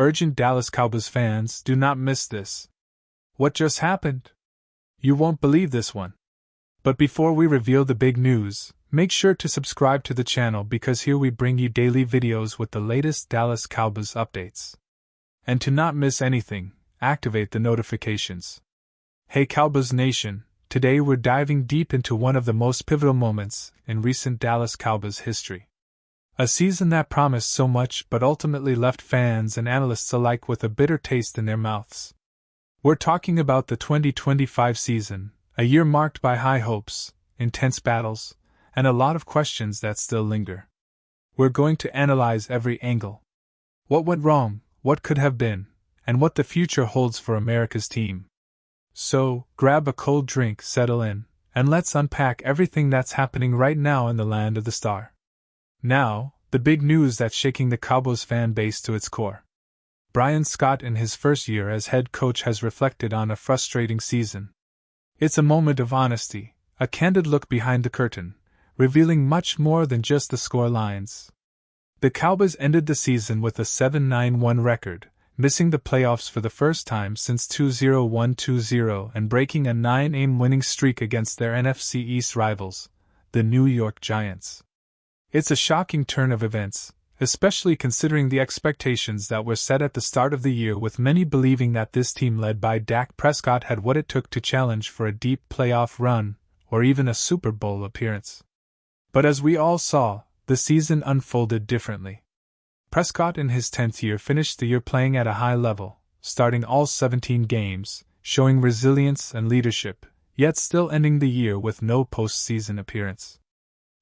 Urgent Dallas Cowboys fans, do not miss this. What just happened? You won't believe this one. But before we reveal the big news, make sure to subscribe to the channel because here we bring you daily videos with the latest Dallas Cowboys updates. And to not miss anything, activate the notifications. Hey Cowboys Nation, today we're diving deep into one of the most pivotal moments in recent Dallas Cowboys history. A season that promised so much but ultimately left fans and analysts alike with a bitter taste in their mouths. We're talking about the 2025 season, a year marked by high hopes, intense battles, and a lot of questions that still linger. We're going to analyze every angle. What went wrong, what could have been, and what the future holds for America's team. So, grab a cold drink, settle in, and let's unpack everything that's happening right now in the land of the star. Now, the big news that's shaking the Cowboys fan base to its core. Brian Scott in his first year as head coach has reflected on a frustrating season. It's a moment of honesty, a candid look behind the curtain, revealing much more than just the score lines. The Cowboys ended the season with a 7-9-1 record, missing the playoffs for the first time since 2001-20 and breaking a 9-game winning streak against their NFC East rivals, the New York Giants. It's a shocking turn of events, especially considering the expectations that were set at the start of the year, with many believing that this team led by Dak Prescott had what it took to challenge for a deep playoff run, or even a Super Bowl appearance. But as we all saw, the season unfolded differently. Prescott in his 10th year finished the year playing at a high level, starting all 17 games, showing resilience and leadership, yet still ending the year with no postseason appearance.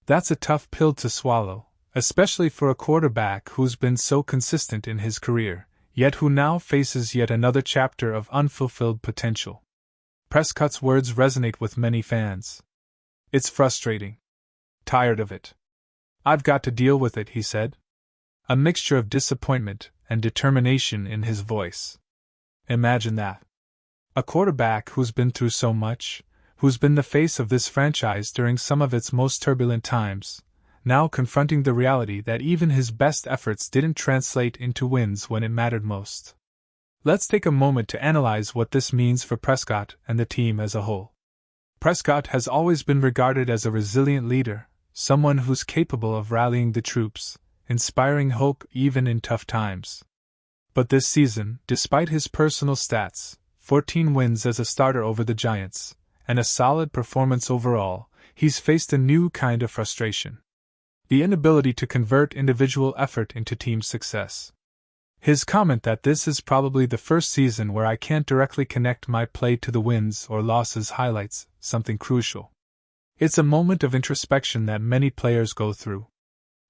That's a tough pill to swallow, especially for a quarterback who's been so consistent in his career, yet who now faces yet another chapter of unfulfilled potential. Prescott's words resonate with many fans. It's frustrating. Tired of it. I've got to deal with it, he said. A mixture of disappointment and determination in his voice. Imagine that. A quarterback who's been through so much, who's been the face of this franchise during some of its most turbulent times, now confronting the reality that even his best efforts didn't translate into wins when it mattered most. Let's take a moment to analyze what this means for Prescott and the team as a whole. Prescott has always been regarded as a resilient leader, someone who's capable of rallying the troops, inspiring hope even in tough times. But this season, despite his personal stats, 14 wins as a starter over the Giants, and a solid performance overall, he's faced a new kind of frustration. The inability to convert individual effort into team success. His comment that this is probably the first season where I can't directly connect my play to the wins or losses highlights something crucial. It's a moment of introspection that many players go through.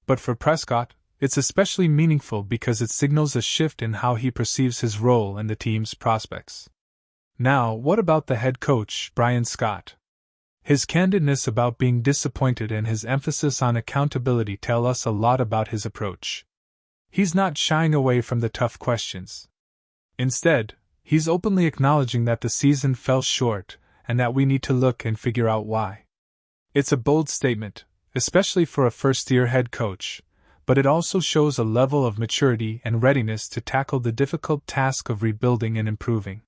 But for Prescott, it's especially meaningful because it signals a shift in how he perceives his role and the team's prospects. Now, what about the head coach, Brian Scott? His candidness about being disappointed and his emphasis on accountability tell us a lot about his approach. He's not shying away from the tough questions. Instead, he's openly acknowledging that the season fell short and that we need to look and figure out why. It's a bold statement, especially for a first-year head coach, but it also shows a level of maturity and readiness to tackle the difficult task of rebuilding and improving.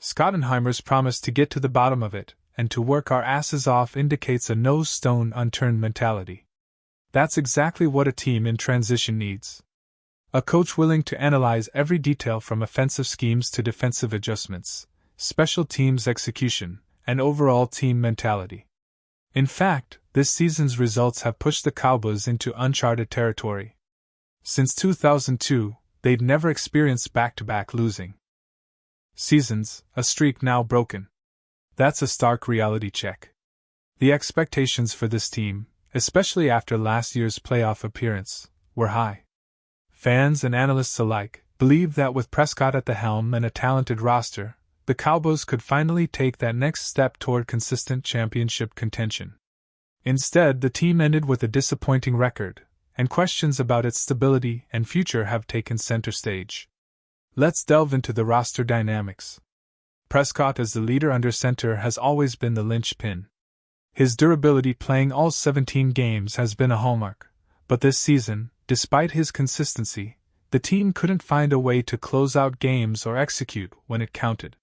Schottenheimer's promise to get to the bottom of it and to work our asses off indicates a no stone unturned mentality. That's exactly what a team in transition needs. A coach willing to analyze every detail from offensive schemes to defensive adjustments, special teams execution, and overall team mentality. In fact, this season's results have pushed the Cowboys into uncharted territory. Since 2002, they'd never experienced back-to-back losing seasons, a streak now broken. That's a stark reality check. The expectations for this team, especially after last year's playoff appearance, were high. Fans and analysts alike believed that with Prescott at the helm and a talented roster, the Cowboys could finally take that next step toward consistent championship contention. Instead, the team ended with a disappointing record, and questions about its stability and future have taken center stage. Let's delve into the roster dynamics. Prescott as the leader under center has always been the linchpin. His durability playing all 17 games has been a hallmark, but this season, despite his consistency, the team couldn't find a way to close out games or execute when it counted.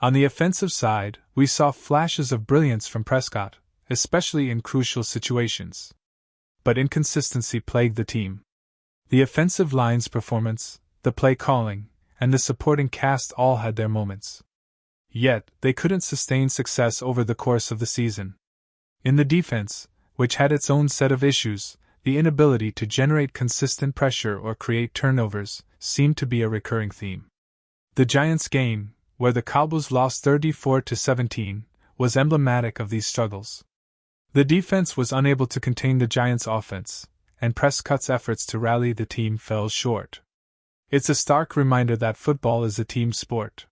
On the offensive side, we saw flashes of brilliance from Prescott, especially in crucial situations. But inconsistency plagued the team. The offensive line's performance, the play calling, and the supporting cast all had their moments. Yet, they couldn't sustain success over the course of the season. In the defense, which had its own set of issues, the inability to generate consistent pressure or create turnovers seemed to be a recurring theme. The Giants' game, where the Cowboys lost 34-17, was emblematic of these struggles. The defense was unable to contain the Giants' offense, and Prescott's efforts to rally the team fell short. It's a stark reminder that football is a team sport.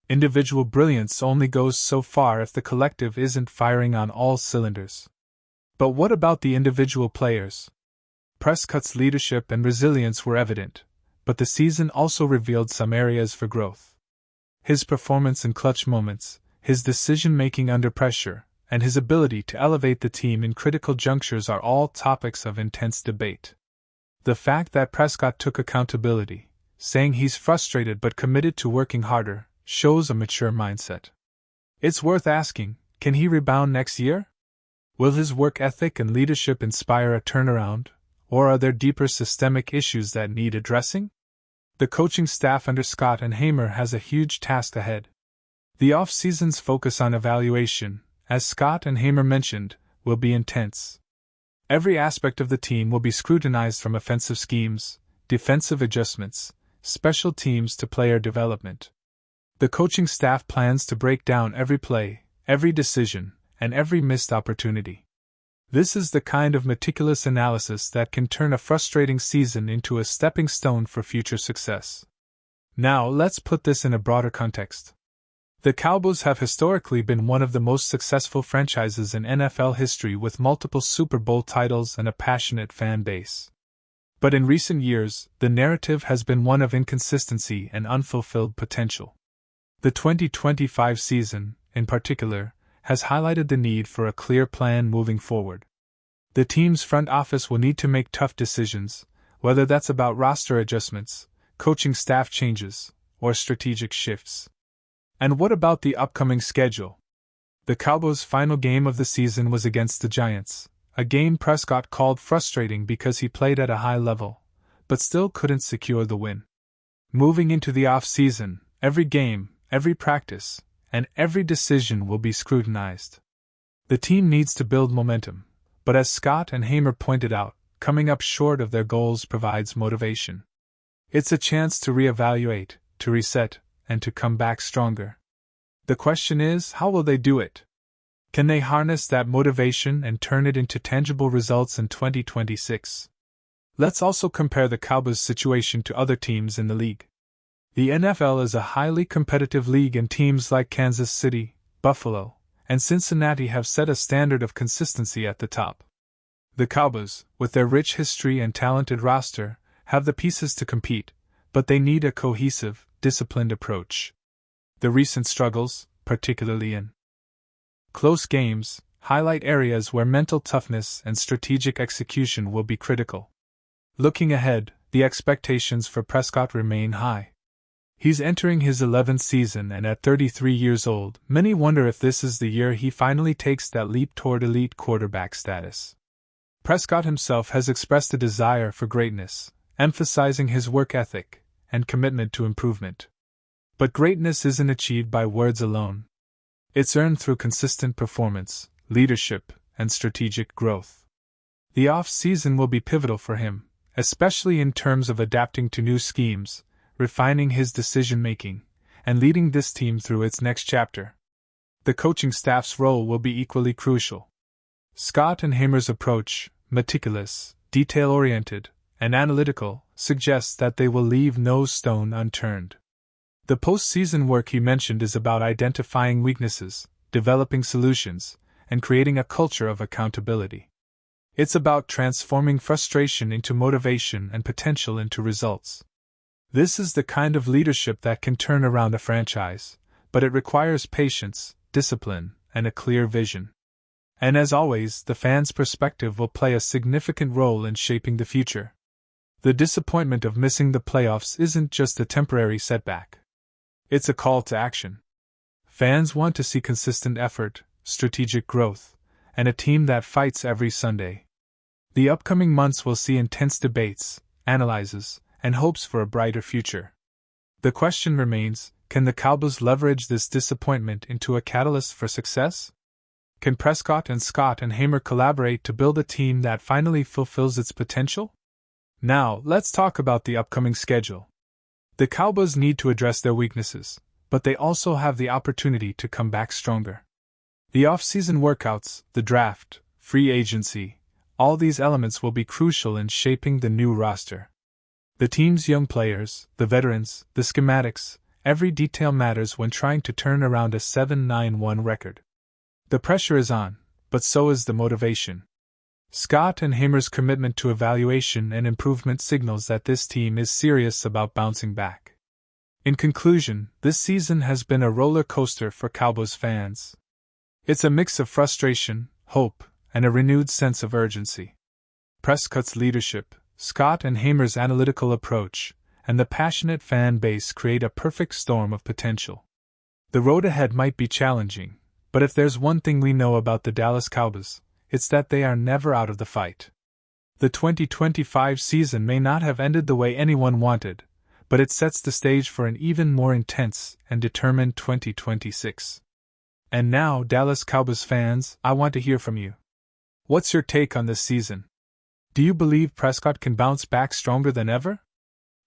Individual brilliance only goes so far if the collective isn't firing on all cylinders. But what about the individual players? Prescott's leadership and resilience were evident, but the season also revealed some areas for growth. His performance in clutch moments, his decision-making under pressure, and his ability to elevate the team in critical junctures are all topics of intense debate. The fact that Prescott took accountability, saying he's frustrated but committed to working harder, shows a mature mindset. It's worth asking, can he rebound next year? Will his work ethic and leadership inspire a turnaround, or are there deeper systemic issues that need addressing? The coaching staff under Schottenheimer has a huge task ahead. The off-season's focus on evaluation, as Schottenheimer mentioned, will be intense. Every aspect of the team will be scrutinized, from offensive schemes, defensive adjustments, special teams to player development. The coaching staff plans to break down every play, every decision, and every missed opportunity. This is the kind of meticulous analysis that can turn a frustrating season into a stepping stone for future success. Now let's put this in a broader context. The Cowboys have historically been one of the most successful franchises in NFL history, with multiple Super Bowl titles and a passionate fan base. But in recent years, the narrative has been one of inconsistency and unfulfilled potential. The 2025 season, in particular, has highlighted the need for a clear plan moving forward. The team's front office will need to make tough decisions, whether that's about roster adjustments, coaching staff changes, or strategic shifts. And what about the upcoming schedule? The Cowboys' final game of the season was against the Giants, a game Prescott called frustrating because he played at a high level, but still couldn't secure the win. Moving into the off-season, every game, every practice, and every decision will be scrutinized. The team needs to build momentum, but as Schottenheimer pointed out, coming up short of their goals provides motivation. It's a chance to reevaluate, to reset, and to come back stronger. The question is, how will they do it? Can they harness that motivation and turn it into tangible results in 2026? Let's also compare the Cowboys' situation to other teams in the league. The NFL is a highly competitive league, and teams like Kansas City, Buffalo, and Cincinnati have set a standard of consistency at the top. The Cowboys, with their rich history and talented roster, have the pieces to compete, but they need a cohesive, disciplined approach. The recent struggles, particularly in close games, highlight areas where mental toughness and strategic execution will be critical. Looking ahead, the expectations for Prescott remain high. He's entering his 11th season, and at 33 years old, many wonder if this is the year he finally takes that leap toward elite quarterback status. Prescott himself has expressed a desire for greatness, emphasizing his work ethic and commitment to improvement. But greatness isn't achieved by words alone. It's earned through consistent performance, leadership, and strategic growth. The off-season will be pivotal for him, especially in terms of adapting to new schemes, refining his decision-making, and leading this team through its next chapter. The coaching staff's role will be equally crucial. Schottenheimer's approach, meticulous, detail-oriented, and analytical, suggests that they will leave no stone unturned. The post-season work he mentioned is about identifying weaknesses, developing solutions, and creating a culture of accountability. It's about transforming frustration into motivation and potential into results. This is the kind of leadership that can turn around a franchise, but it requires patience, discipline, and a clear vision. And as always, the fans' perspective will play a significant role in shaping the future. The disappointment of missing the playoffs isn't just a temporary setback. It's a call to action. Fans want to see consistent effort, strategic growth, and a team that fights every Sunday. The upcoming months will see intense debates, analyses, and hopes for a brighter future. The question remains, can the Cowboys leverage this disappointment into a catalyst for success? Can Prescott and Schottenheimer collaborate to build a team that finally fulfills its potential? Now, let's talk about the upcoming schedule. The Cowboys need to address their weaknesses, but they also have the opportunity to come back stronger. The off-season workouts, the draft, free agency, all these elements will be crucial in shaping the new roster. The team's young players, the veterans, the schematics, every detail matters when trying to turn around a 7-9-1 record. The pressure is on, but so is the motivation. Schottenheimer's commitment to evaluation and improvement signals that this team is serious about bouncing back. In conclusion, this season has been a roller coaster for Cowboys fans. It's a mix of frustration, hope, and a renewed sense of urgency. Prescott's leadership, Schottenheimer's analytical approach, and the passionate fan base create a perfect storm of potential. The road ahead might be challenging, but if there's one thing we know about the Dallas Cowboys, it's that they are never out of the fight. The 2025 season may not have ended the way anyone wanted, but it sets the stage for an even more intense and determined 2026. And now, Dallas Cowboys fans, I want to hear from you. What's your take on this season? Do you believe Prescott can bounce back stronger than ever?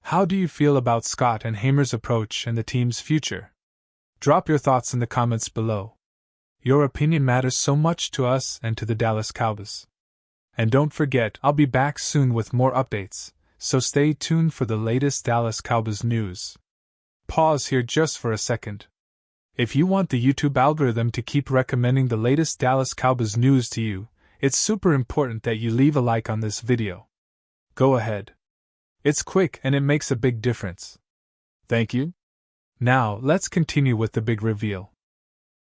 How do you feel about Schottenheimer's approach and the team's future? Drop your thoughts in the comments below. Your opinion matters so much to us and to the Dallas Cowboys. And don't forget, I'll be back soon with more updates, so stay tuned for the latest Dallas Cowboys news. Pause here just for a second. If you want the YouTube algorithm to keep recommending the latest Dallas Cowboys news to you, it's super important that you leave a like on this video. Go ahead. It's quick and it makes a big difference. Thank you. Now, let's continue with the big reveal.